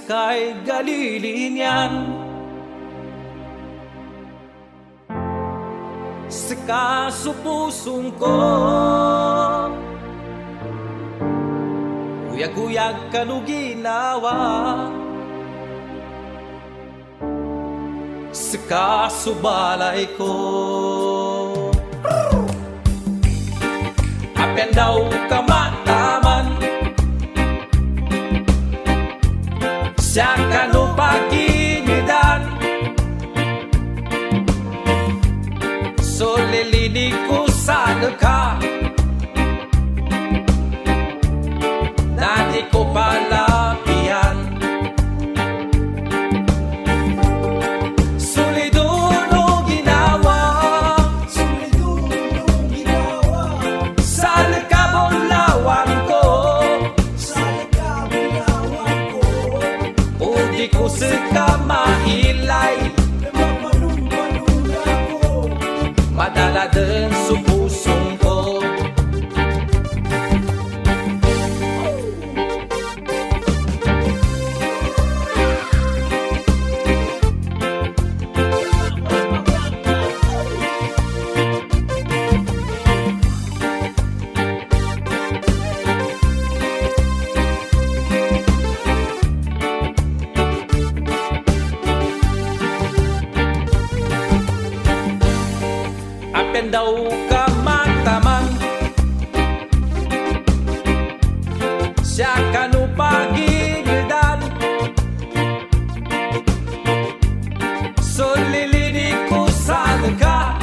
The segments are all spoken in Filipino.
kay galilinian. Sa kaso pusong ko, uyag-uyag kanu ginawa. Sa kaso balay ko, apen daw kamataman, siya kanu paginidan. So lilinig ko sana ka, na di ko palapian. Suliduno ginawa, sa nakabulawan ko, o di ko sika mailay, madala din sa pusong ko. Apen daw kamataman, siya kanu paginidan. So lilinig ko sana ka,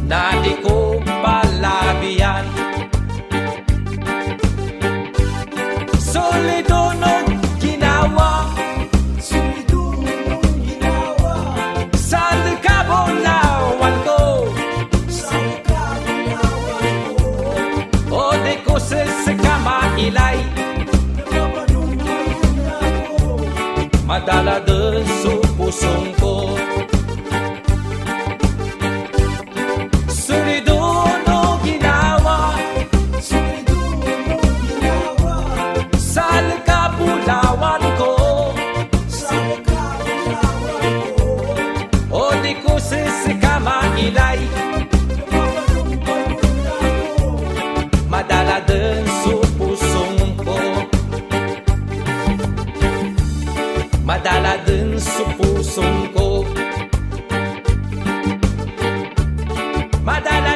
na di ko palabihan. Solidono ginawa, sa nakabulawan ko, o di ko sisika mailay, madala din sa pusong ko. Suliduno ginawa, sa nakabulawan ko, o di ko sisika mailay, madala din sa pusong ko. Madala din sa pusong ko. Madala